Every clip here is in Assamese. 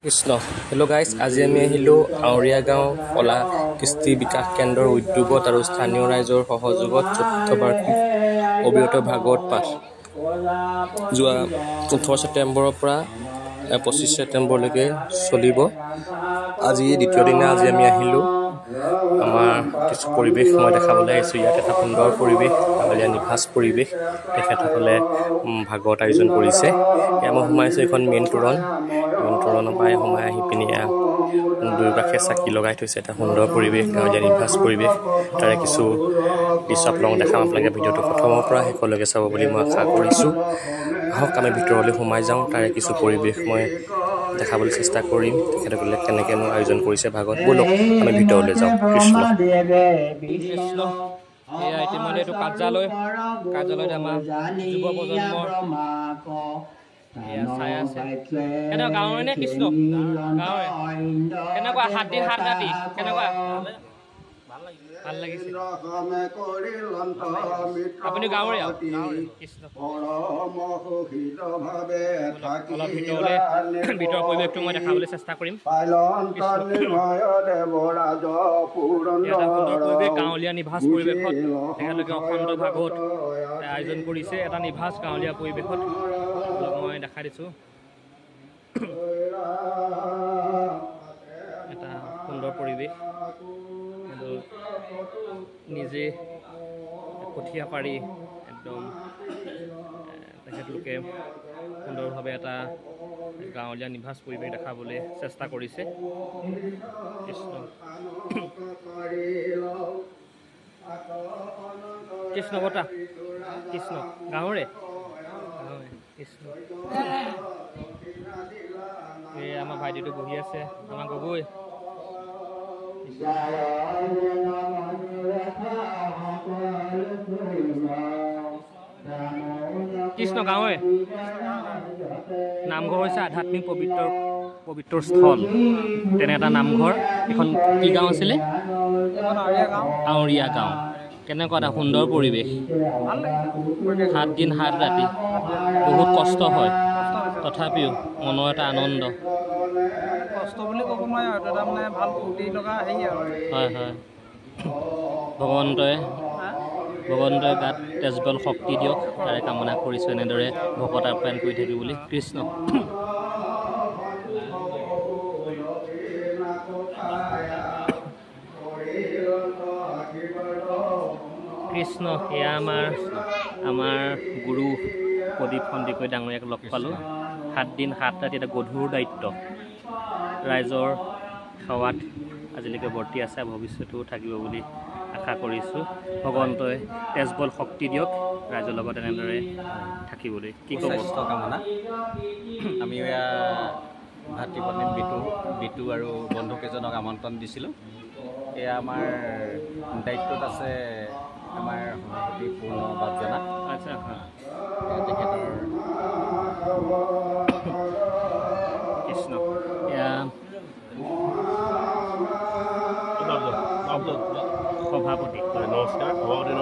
কৃষ্ণ হেল্ল' গাইজ আজি আমি আহিলোঁ আউৰীয়া গাঁও কলা কৃষ্টি বিকাশ কেন্দ্ৰৰ উদ্যোগত আৰু স্থানীয় ৰাইজৰ সহযোগত ৪ৰ্থ বাৰ্ষিক অবিৰত ভাগৱত পাঠ যোৱা ১৮ ছেপ্টেম্বৰৰ পৰা ২৫ ছেপ্টেম্বৰলৈকে চলিব। আজি দ্বিতীয় দিনা আজি আমি আহিলোঁ। আমাৰ কিছু পৰিৱেশ মই দেখাবলৈ আহিছোঁ। ইয়াত এটা সুন্দৰ পৰিৱেশ, গাঁৱলীয়া নিভাঁজ পৰিৱেশ। তেখেতসকলে ভাগৱত আয়োজন কৰিছে। এয়া মই সোমাইছোঁ এখন মেইন তোৰণৰ পৰাই সোমাই আহি পিনি দুয়োকাষে চাকি লগাই থৈছে। এটা সুন্দৰ পৰিৱেশ, গাঁৱলীয়া নিভাঁজ পৰিৱেশ। তাৰে কিছু দৃশ্য আপোনালোকক দেখাম। আপোনালোকে ভিডিঅ'টো প্ৰথমৰ পৰা শেষলৈকে চাব বুলি মই আশা কৰিছোঁ। আহক আমি ভিতৰলৈ সোমাই যাওঁ। তাৰে কিছু পৰিৱেশ মই দেখাবলৈ চেষ্টা কৰিম। তেখেতসকলে কেনেকৈনো আয়োজন কৰিছে ভাগৱত। ব'লক আমি ভিতৰলৈ যাওঁ। কৃষ্ণ এয়া ইতিমধ্যে এইটো কাৰ্যালয়ত আমাৰ যুৱ প্ৰজন্মৰ চাই আছে। কেনেকুৱা গাঁৱৰে নে কৃষ্ণ? গাঁৱৰে কেনেকুৱা ৭ দিন ৭ ৰাতি কেনেকুৱা? ভাল লাগিছে। আপুনি গাঁৱৰে কৃষ্ণ অলপ ভিতৰৰ পৰিৱেশটো মই দেখাবলৈ চেষ্টা কৰিম। এটা সুন্দৰ পৰিৱেশ, গাঁৱলীয়া নিভাঁজ পৰিৱেশত তেখেতলোকে অখণ্ড ভাগৱত আয়োজন কৰিছে। এটা নিভাঁজ গাঁৱলীয়া পৰিৱেশত অলপ মই দেখাই দিছোঁ। এটা সুন্দৰ পৰিৱেশ, নিজে কঠীয়া পাৰি একদম তেখেতলোকে সুন্দৰভাৱে এটা গাঁৱলীয়া নিভাঁজ পৰিৱেশ দেখাবলৈ চেষ্টা কৰিছে। কৃষ্ণ কৃষ্ণ বতা কৃষ্ণ গাঁৱৰে কৃষ্ণ। এই আমাৰ ভাইটিটো বহি আছে, আমাৰ গগৈ কৃষ্ণ গাঁৱৰে। নামঘৰ হৈছে আধ্যাত্মিক পবিত্ৰ স্থল। তেনে এটা নামঘৰ। এখন কি গাঁও আছিলে? আউৰীয়া গাঁও। কেনেকুৱা এটা সুন্দৰ পৰিৱেশ। ৭ দিন ৭ ৰাতি বহুত কষ্ট হয়, তথাপিও মনৰ এটা আনন্দ। কষ্ট বুলি ক'ব নোৱাৰি আৰু এটা মানে ভাল ফূৰ্তি লগা হেৰি আৰু। হয় হয়, ভগৱন্তই গাত তেজবল শক্তি দিয়ক, তাৰে কামনা কৰিছোঁ। এনেদৰে ভকত আপ্যায়ন কৰি থাকি বুলি। কৃষ্ণ কৃষ্ণ। এয়া আমাৰ গুৰু প্ৰদীপ সন্দিকৈ ডাঙৰীয়াক লগ পালোঁ। ৭ দিন ৭ ৰাতি এটা গধুৰ দায়িত্ব। ৰাইজৰ সেৱাত আজিলৈকে বৰ্তি আছে, ভৱিষ্যতেও থাকিব বুলি আশা কৰিছোঁ। ভগৱন্তই তেজবল শক্তি দিয়ক, ৰাইজৰ লগত এনেদৰে থাকিবলৈ। কি ক'ব? কামনা আমি এয়া ভাতৃপত্নী বিটু আৰু বন্ধুকেইজনক আমন্ত্ৰণ দিছিলোঁ। এয়া আমাৰ দায়িত্বত আছে আমাৰ সভাপতি পূৰ্ণ বাপজনা। আচ্ছা, তেখেতৰ কৃষ্ণ। এয়া সভাপতি, নমস্কাৰ। সভাপতিৰ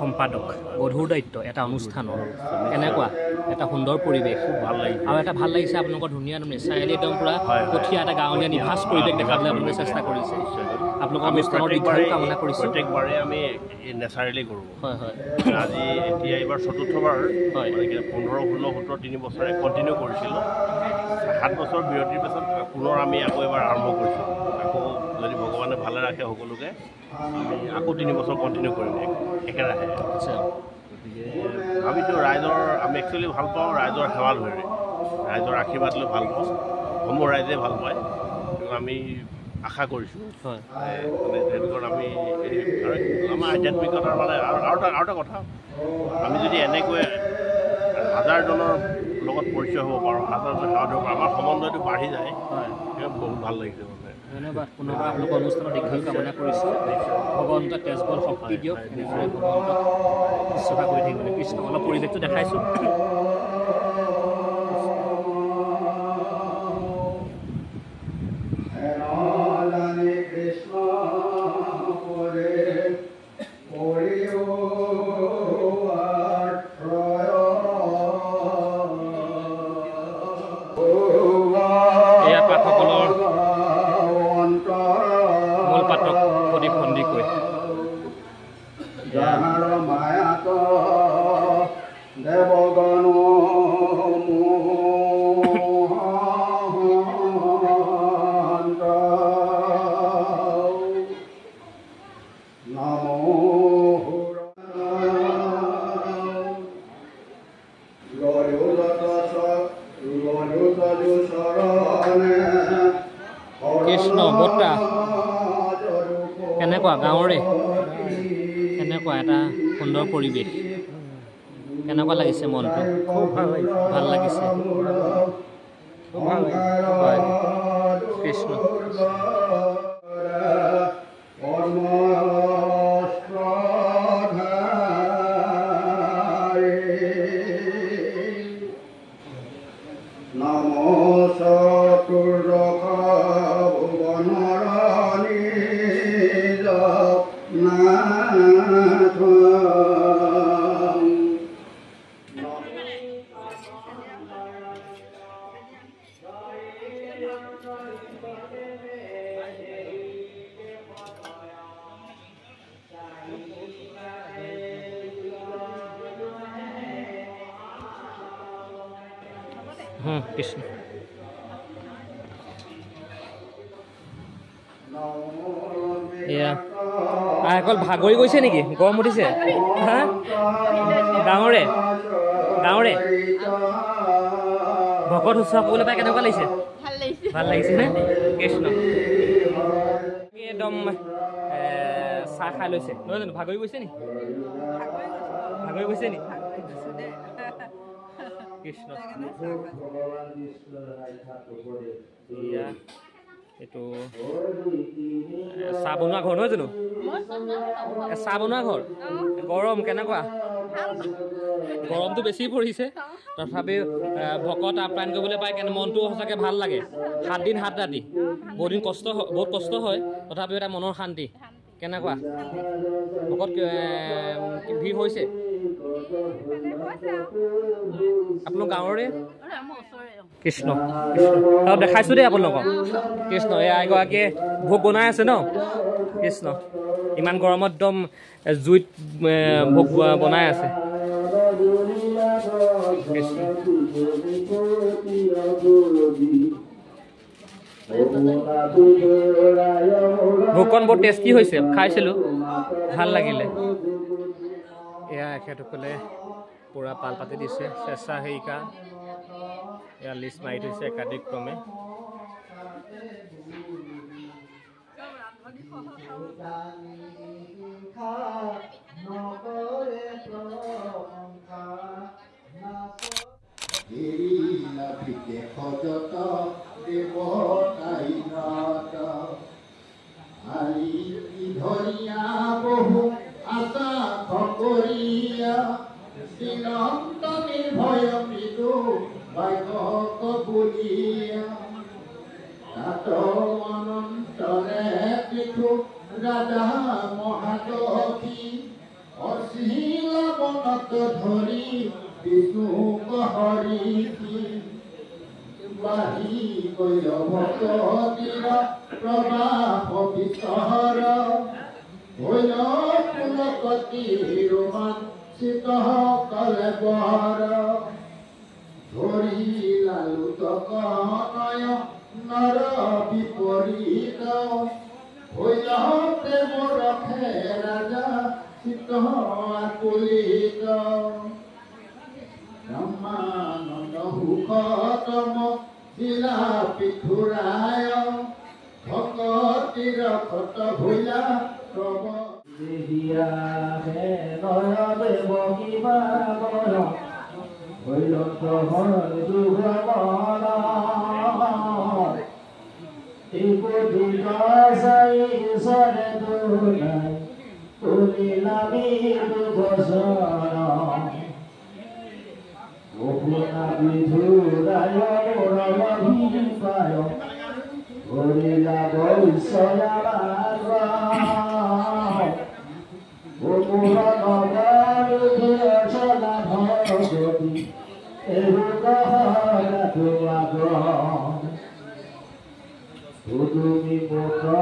সম্পাদক। গধুৰ দায়িত্ব এটা অনুষ্ঠানৰ। কেনেকুৱা এটা সুন্দৰ পৰিৱেশ, খুব ভাল লাগিছে। আৰু এটা ভাল লাগিছে আপোনালোকৰ ধুনীয়া নেচাৰেলি একদম পূৰা কঠীয়া এটা গাঁৱলীয়া নিভাঁজ পৰিৱেশ দেখাবলৈ আপোনালোকে চেষ্টা কৰিছে। আপোনালোকৰ অনুষ্ঠানৰ দীৰ্ঘায়ু কামনা কৰিছোঁ। প্ৰত্যেকবাৰে আমি নেচাৰেলি কৰোঁ। হয় হয়, আজি এতিয়া এইবাৰ ৪ৰ্থবাৰ। হয়। ১৫, ১৬, ১৭, ৩ বছৰে কণ্টিনিউ কৰিছিলোঁ। ৭ বছৰ বিৰতিৰ পাছত পুনৰ আমি আকৌ এবাৰ আৰম্ভ কৰিছোঁ। আকৌ যদি ভগৱানে ভালে ৰাখে সকলোকে, আমি আকৌ 3 বছৰ কণ্টিনিউ কৰিম একেৰাহে। আচ্ছা, গতিকে ভাবিছোঁ ৰাইজৰ, আমি একচুৱেলি ভাল পাওঁ ৰাইজৰ সেৱা ধৰি, ৰাইজৰ আশীৰ্বাদ লৈ ভাল পাওঁ। সমূহ ৰাইজে ভাল পায়। কিন্তু আমি আশা কৰিছোঁ হয় মানে তেওঁলোকৰ আমি আমাৰ আধ্যাত্মিকতাৰ মানে আৰু এটা কথা, আমি যদি এনেকৈ হাজাৰজনৰ লগত পৰিচয় হ'ব পাৰোঁ, হাজাৰজন সেৱা দিব পাৰোঁ, আমাৰ সমন্বয়টো বাঢ়ি যায়। হয়, বহুত ভাল লাগিছে মানে। ধন্যবাদ। পুনৰবাৰ আপোনালোকৰ অনুষ্ঠানৰ দীৰ্ঘায়ু কামনা কৰিছোঁ। ভগৱন্তই তেজবল শক্তি দিয়ক, এনেদৰে ভগৱন্তক শুশ্ৰূষা কৰি থাকিবলৈ। কৃষ্ণ অলপ পৰিৱেশটো দেখাইছোঁ। পাঠসকলৰ মূল পাঠক প্ৰদীপ সন্দিকৈ দেৱগণ কৃষ্ণ বৰ্তা কেনেকুৱা গাঁৱৰে কেনেকুৱা এটা সুন্দৰ পৰিৱেশ কেনেকুৱা লাগিছে মনটো খুব ভাল লাগিছে ভাল লাগিছে হয় কৃষ্ণ কৃষ্ণ এয়া অকল ভাগৰি গৈছে নেকি গৰম উঠিছে হা ডাঙৰে ডাঙৰে ভকত উৎসৱ কৰিবলৈ পাই কেনেকুৱা লাগিছে ভাল লাগিছে নে কৃষ্ণ একদম চাহ খাই লৈছে নহয় জানো ভাগৰি গৈছে নি ভাগৰি গৈছে নি কৃষ্ণ এইটো চাহ বনোৱা ঘৰ নহয় জানো চাহ বনোৱা ঘৰ গৰম কেনেকুৱা গৰমটো বেছি পৰিছে তথাপিও ভকত আপ্যায়ন কৰিবলৈ পাই কেনে মনটো সঁচাকৈ ভাল লাগে 7 দিন 7 ৰাতি বহুত কষ্ট হয় তথাপিও এটা মনৰ শান্তি কেনেকুৱা ভকত ভিৰ হৈছে আপোনালোক গাঁৱৰে কৃষ্ণ দেখাইছোঁ দেই আপোনালোকক কৃষ্ণ এয়া এগৰাকীয়ে ভোগ বনাই আছে ন কৃষ্ণ ইমান গৰমত একদম জুইত ভোগ বনাই আছে কৃষ্ণ ভোগকণ বৰ টেষ্টি হৈছে খাইছিলোঁ ভাল লাগিলে এয়া এখেতসকলে পূৰা পাল পাতি দিছে স্বেচ্ছাসেৱিকা এয়া লিষ্ট মাৰি থৈছে একাধিক্ৰমে রাজা মহাদী অশীল বনত ধরি বিষ্ণু হরি বাহি কৈলভীর প্রভাব বিচহর ভৈল পুলকতি রোমাঞ্চিত কলে বর ধরি লালুতক নয় নর বিপরীত হইল প্রেম রখে রাজা চিত আকুলিত ব্রহ্মানন্দ হুকতম জিলা পিঠুরায় ভকতির কত ভুলা প্রভ দেহিয়া হে নয় দেব কিবা বল হইল প্রহর দুর্গমন সরে দুনাই তুলিলামি দুবসন গোপনা বিধুরায় মোরভিপায় হরিলা বৈশয়ার গোপুর নগরুধিয়লা ভগবতী এরুগহরা দুয়াগ তুমি পুত্ৰ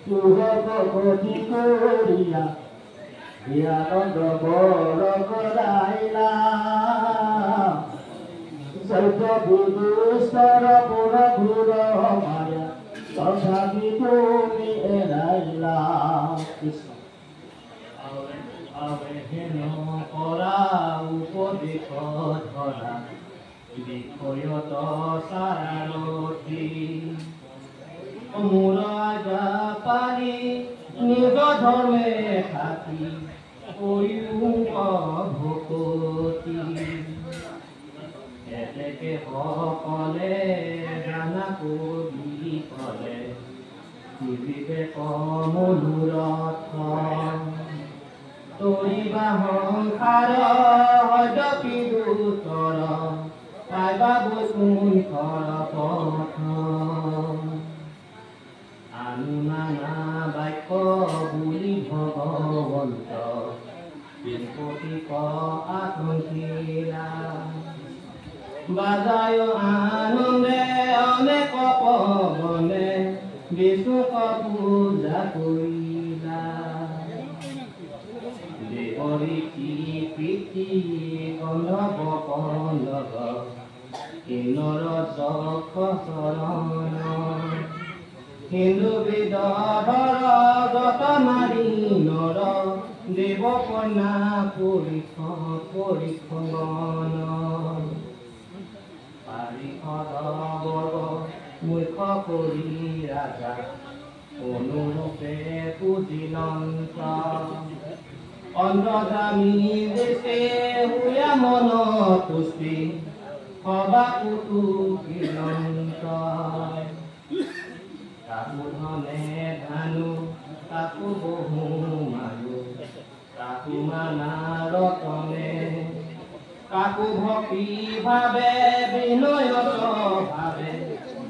তুহক গতি কৰিলা আনন্দ বৰ কৰাইলা চৈত বিদুষ্টৰ পুৰ ঘূৰ মায়া তথাপি তুমি এৰাইলা কৃষ্ণ আৱেহেন কৰা উপদেশ ধৰা বিষয়ত সাৰথি মোৰ আজা পাৰি নিজ ধৰ্মে থাকি ভকতি এতেকে সকলে জানা কৰি কলে বিবেক মধুৰথ তৰিবা সংসাৰ হয়দপি দুতৰ পাইবা বৈকুণ্ঠৰ পথ আনুমানা বাক্য বুলি ভগৱন্ত বিপতিক আকাংক্ষীৰা বাজায় আনন্দে অনেক পৱনে বিষ্ণুক পূজা কৰিলা দেৱৰীতি প্ৰীতি গন্ধৱ কন্দৱ কিন্নৰ যশ চৰণ হিন্দু বিদধৰ যত নাৰী নৰ দেৱ কন্যা পৰিখগণ পাৰিষদ বৰ্গ মুখ্য কৰি ৰাজা অনুৰূপে পুজিলন্ত অন্ধজামী দেশে হুয়া মন পুষ্টি সবা কুতুকিলন্ত কাকু ধনে ধানু কাকু বহু মাৰু কাকু মানা ৰতনে কাকু ভক্তি ভাবে বিনয় ভাবে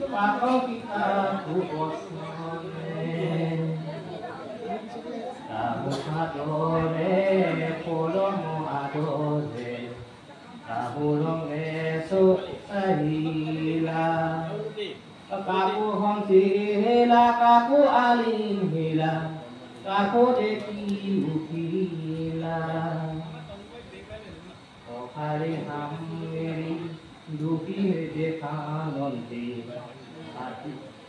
কাকু কাকু কাকু সাদৰে পৰম আদৰে কাকু ৰঙে আহিলা কাকু হংসিলা কাকু আলিহিলা কাকু দেখি উঠিলা অখাৰি হামেৰি দুখী দেখানন্দি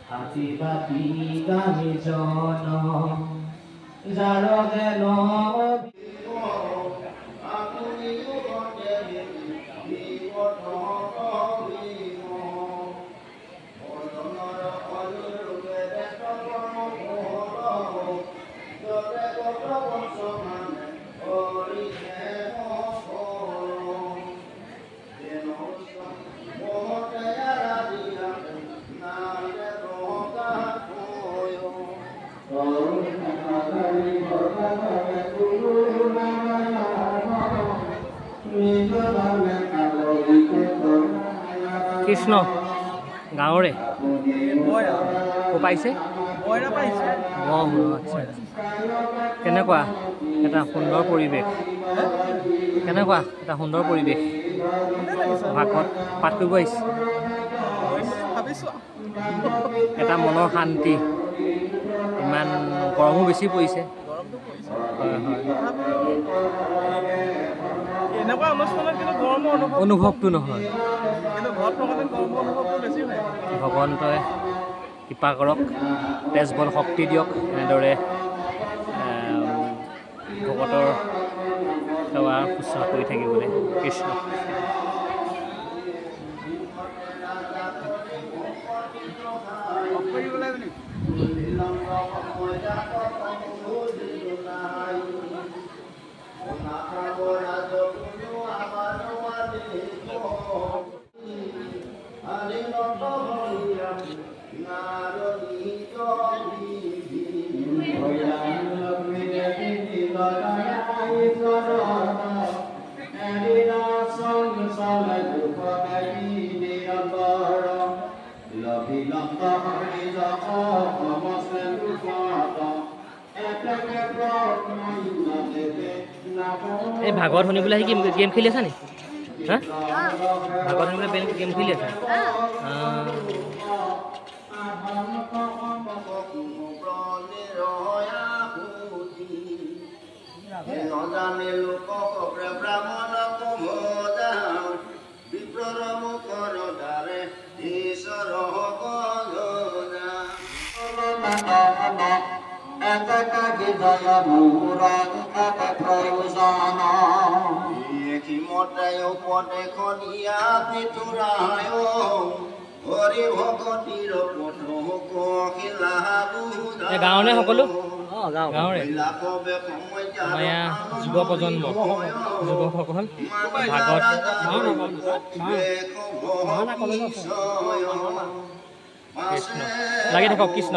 হাতী বাতি গামি জন যাৰ যেন কৃষ্ণ গাঁৱৰে পাইছে আচ্ছা কেনেকুৱা এটা সুন্দৰ পৰিৱেশ কেনেকুৱা এটা সুন্দৰ পৰিৱেশ ভাগত পাঠ কৰিব আহিছে এটা মনৰ শান্তি ইমান গৰমো বেছি পৰিছে হয় হয় এনেকুৱা অনুষ্ঠানত কিন্তু গৰমৰ অনুভৱটো নহয় কিন্তু ঘৰত থকাতে গৰমৰ অনুভৱটো বেছি হয় ভগৱন্তই কৃপা কৰক তেজ বল শক্তি দিয়ক এনেদৰে ভকতৰ সেৱা শুশ্ৰূষা কৰি থাকিবলৈ কৃষ্ণ এই ভাগৱত শুনিবলৈ আহি গেম খেলি আছা নি হা ভাগৱত শুনিবলৈ গেম খেলি আছা জানে লোক ব্ৰাহ্মণ কুমোদা বিপ্ৰৰ মুখৰ দ্বাৰে ঈশ্বৰ গজনা ক্ষিমতায় উপদেশ দিয়া পিতুৰায় হৰি ভগতীৰ পথ কহিলা গাঁৱৰে সকলো গাঁৱৰে আমাৰ যুৱ প্ৰজন্ম যুৱকসকল ভাগত লাগি থাকক কৃষ্ণ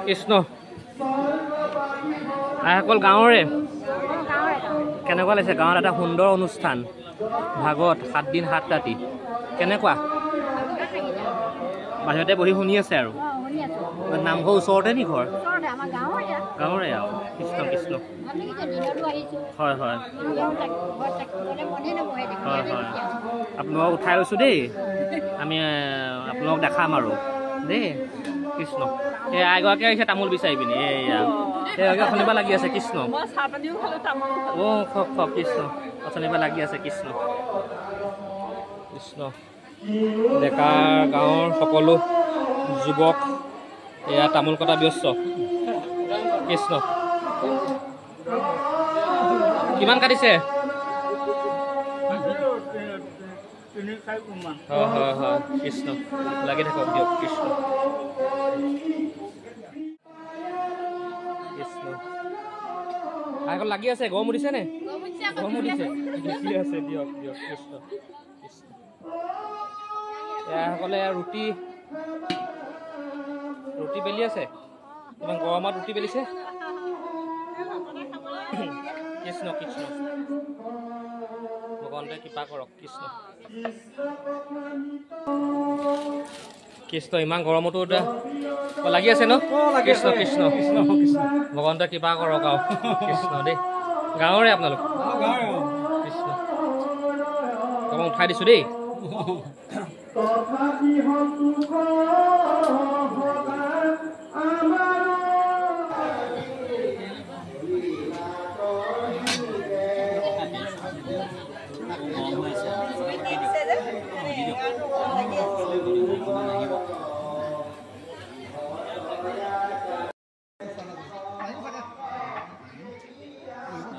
কৃষ্ণ আইসকল গাঁৱৰে কেনেকুৱা লাগিছে গাঁৱত এটা সুন্দৰ অনুষ্ঠান ভাগত 7 দিন 7 ৰাতি কেনেকুৱা বাহিৰতে বহি শুনি আছে আৰু নামঘৰ ওচৰতে নি ঘৰ গাঁৱৰে আৰু কৃষ্ণ কৃষ্ণ হয় হয় হয় হয় আপোনালোকক উঠাই লৈছোঁ দেই আমি আপোনালোকক দেখাম আৰু দেই কৃষ্ণ এই আইগৰাকী আহিছে তামোল বিচাৰি পিনি এয়া সেইগৰাকী অথনিবা লাগি আছে কৃষ্ণ অ' খক খক কৃষ্ণ অথনিবা লাগি আছে কৃষ্ণ কৃষ্ণ ডেকা গাঁৱৰ সকলো যুৱক এয়া তামোল কটা ব্যস্ত কৃষ্ণ কিমান কাটিছে হয় হয় হয় কৃষ্ণ লাগি থাকক দিয়ক কৃষ্ণ কৃষ্ণ আইসকল লাগি আছে গৰম উঠিছে নে গৰম উঠিছে লাগি আছে দিয়ক দিয়ক কৃষ্ণ কৃষ্ণ এসকলে ৰুটি বেলি আছে ইমান গৰমত ৰুটি বেলিছে কৃষ্ণ কৃষ্ণ ভগৱন্তে কৃপা কৰক কৃষ্ণ কৃষ্ণ ইমান গৰমতো লাগি আছে ন কৃষ্ণ কৃষ্ণ কৃষ্ণ ভগৱন্তে কৃপা কৰক আৰু কৃষ্ণ দেই গাঁৱৰে আপোনালোক কৃষ্ণ অকণমান উঠাই দিছোঁ দেই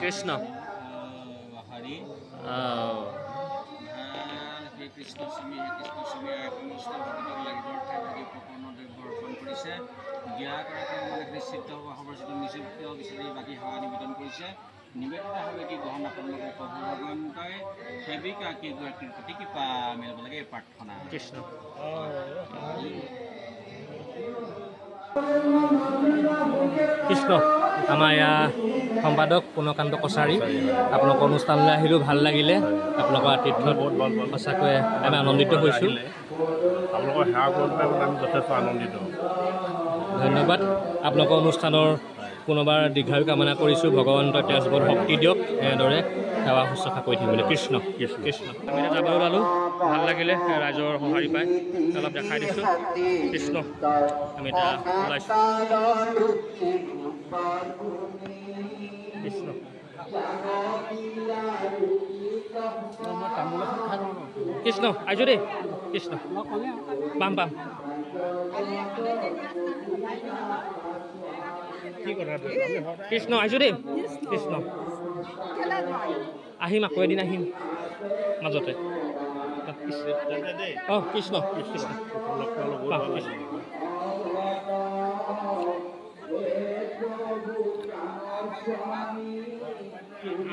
কৃষ্ণ হৰি কৃষ্ণ স্বামী সমস্ত ভক্তক লাগিবৰ ঠাই প্ৰপন্ন দ্ৰব্য অৰ্পণ কৰিছে দিয়া কৰাকৈ নিশ্চিত সভাৰ যিটো নিযুক্ত বিচাৰি বাকী সেৱা নিবেদন কৰিছে নিবেদিত হবে কি গ্ৰহণ আপোনালোকে প্ৰভু ভগৱন্তই সেৱিকা কেইগৰাকীৰ প্ৰতি কৃপা মিলাব লাগে এই প্ৰাৰ্থনা কৃষ্ণ কৃষ্ণ আমাৰ ইয়াৰ সম্পাদক পুৰ্ণকান্ত কছাৰী আপোনালোকৰ অনুষ্ঠানলৈ আহিলোঁ ভাল লাগিলে আপোনালোকৰ আতিথ্যত সঁচাকৈ আমি আনন্দিত হৈছোঁ আপোনালোকৰ সেৱা কৰোঁতে আমি যথেষ্ট আনন্দিত ধন্যবাদ আপোনালোকৰ অনুষ্ঠানৰ পুনৰবাৰ দীৰ্ঘায়ু কামনা কৰিছোঁ ভগৱান তেজ বল শক্তি দিয়ক এনেদৰে সেৱা শুশ্ৰূষা কৰি থাকিবলৈ কৃষ্ণ কৃষ্ণ আমি এতিয়া যাবলৈ ওলালোঁ ভাল লাগিলে ৰাইজৰ সঁহাৰি পাই অলপ দেখাই দিছোঁ কৃষ্ণ আমি এতিয়া ওলাইছোঁ কৃষ্ণ কৃষ্ণ আহিছোঁ দেই কৃষ্ণ পাম পাম কৃষ্ণ আহিছোঁ দেই কৃষ্ণ আহিম আকৌ এদিন আহিম মাজতে অঁ কৃষ্ণ কৃষ্ণ কৃষ্ণ